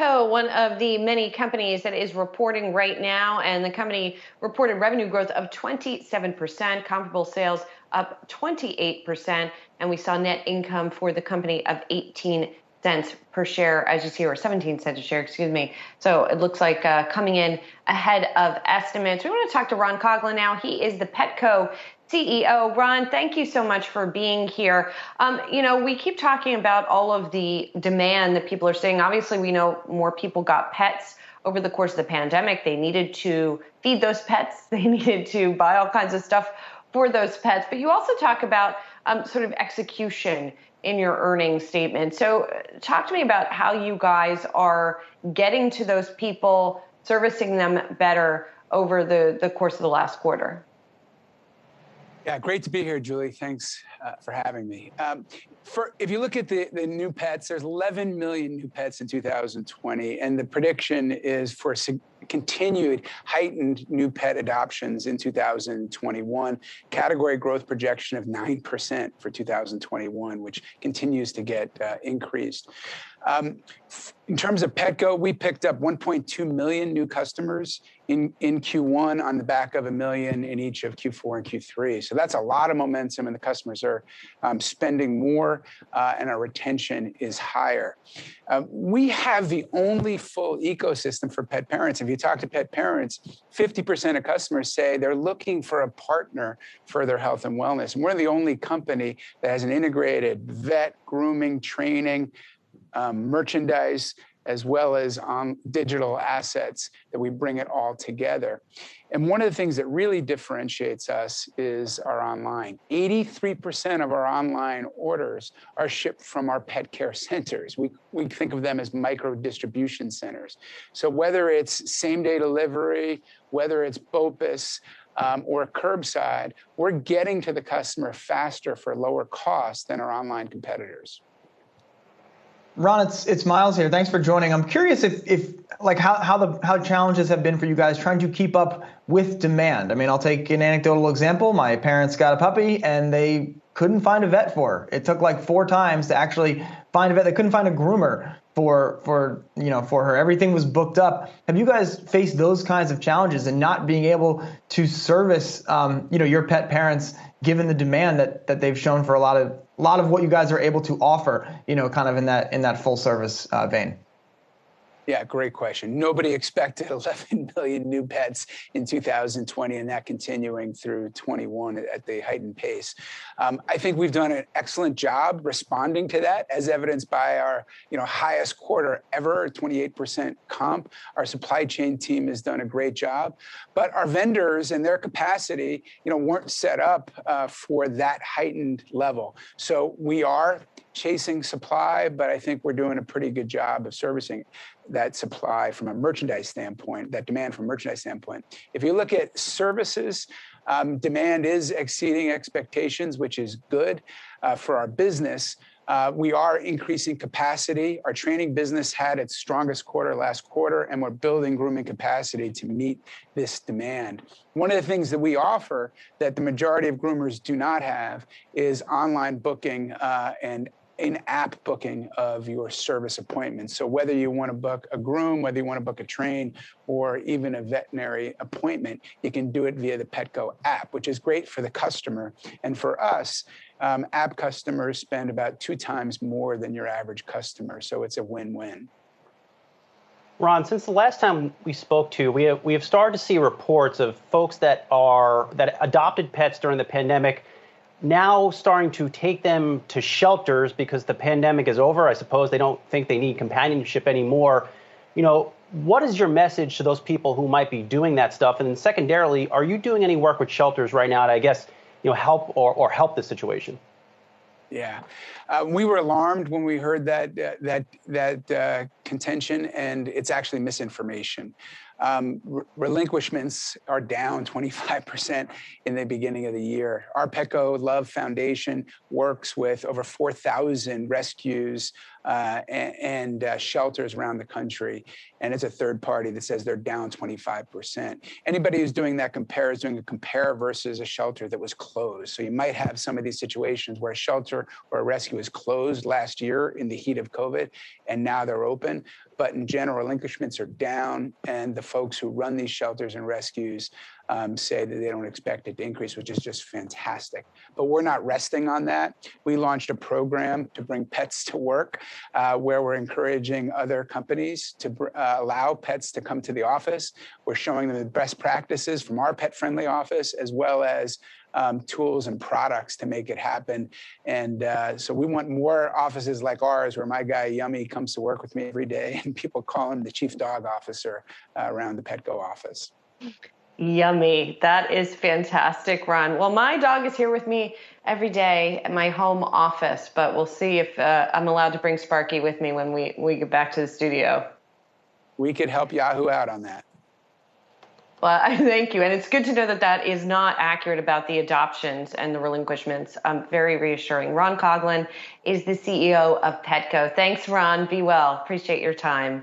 Petco, one of the many companies that is reporting right now, and the company reported revenue growth of 27%, comparable sales up 28%, and we saw net income for the company of 18 cents per share, as you see, or 17 cents a share, excuse me. So it looks like coming in ahead of estimates. We want to talk to Ron Coughlin now. He is the Petco CEO. Ron, thank you so much for being here. We keep talking about all of the demand that people are seeing. Obviously, we know more people got pets over the course of the pandemic. They needed to feed those pets. They needed to buy all kinds of stuff for those pets. But you also talk about sort of execution in your earnings statement. So talk to me about how you guys are getting to those people, servicing them better over the course of the last quarter. Yeah, great to be here, Julie. Thanks for having me. If you look at the new pets, there's 11 million new pets in 2020, and the prediction is for continued heightened new pet adoptions in 2021. Category growth projection of 9% for 2021, which continues to get increased. In terms of Petco, we picked up 1.2 million new customers in Q1 on the back of 1 million in each of Q4 and Q3. So that's a lot of momentum, and the customers are spending more, and our retention is higher. We have the only full ecosystem for pet parents. If you talk to pet parents, 50% of customers say they're looking for a partner for their health and wellness. And we're the only company that has an integrated vet, grooming, training, merchandise, as well as digital assets that we bring it all together. And one of the things that really differentiates us is our online. 83% of our online orders are shipped from our pet care centers. We think of them as micro distribution centers. So whether it's same-day delivery, whether it's BOPUS, or curbside, we're getting to the customer faster for lower cost than our online competitors. Ron, it's Miles here. Thanks for joining. I'm curious if how challenges have been for you guys trying to keep up with demand. I mean, I'll take an anecdotal example. My parents got a puppy and they couldn't find a vet for her. It took like 4 times to actually find a vet. They couldn't find a groomer for her. Everything was booked up. Have you guys faced those kinds of challenges and not being able to service your pet parents given the demand that they've shown for a lot of what you guys are able to offer, kind of in that full service vein? Yeah, great question. Nobody expected 11 million new pets in 2020 and that continuing through 21 at the heightened pace. I think we've done an excellent job responding to that, as evidenced by our highest quarter ever, 28% comp. Our supply chain team has done a great job, but our vendors and their capacity, weren't set up for that heightened level. So we are chasing supply, but I think we're doing a pretty good job of servicing that supply from a merchandise standpoint, that demand from a merchandise standpoint. If you look at services, demand is exceeding expectations, which is good for our business. We are increasing capacity. Our training business had its strongest quarter last quarter, and we're building grooming capacity to meet this demand. One of the things that we offer that the majority of groomers do not have is online booking and in-app booking of your service appointments. So whether you want to book a groom, whether you want to book a train, or even a veterinary appointment, you can do it via the Petco app, which is great for the customer. And for us, app customers spend about 2 times more than your average customer. So it's a win-win. Ron, since the last time we spoke to, we have started to see reports of folks that adopted pets during the pandemic now starting to take them to shelters because the pandemic is over. I suppose they don't think they need companionship anymore. What is your message to those people who might be doing that stuff? And then secondarily, are you doing any work with shelters right now to, I guess, help this situation? Yeah, we were alarmed when we heard that contention, and it's actually misinformation. Relinquishments are down 25% in the beginning of the year. Our Petco Love Foundation works with over 4,000 rescues and shelters around the country, and it's a third party that says they're down 25%. Anybody who's doing that is doing a compare versus a shelter that was closed. So you might have some of these situations where a shelter or a rescue was closed last year in the heat of COVID, and now they're open. happen. But in general, relinquishments are down, and the folks who run these shelters and rescues say that they don't expect it to increase, which is just fantastic. But we're not resting on that. We launched a program to bring pets to work, where we're encouraging other companies to allow pets to come to the office. We're showing them the best practices from our pet-friendly office, as well as tools and products to make it happen. And so we want more offices like ours, where my guy Yummy comes to work with me every day, and people call him the chief dog officer around the Petco office. Yummy. That is fantastic, Ron. Well, my dog is here with me every day at my home office, but we'll see if I'm allowed to bring Sparky with me when we get back to the studio. We could help Yahoo out on that. Well, thank you. And it's good to know that that is not accurate about the adoptions and the relinquishments. Very reassuring. Ron Coughlin is the CEO of Petco. Thanks, Ron. Be well. Appreciate your time.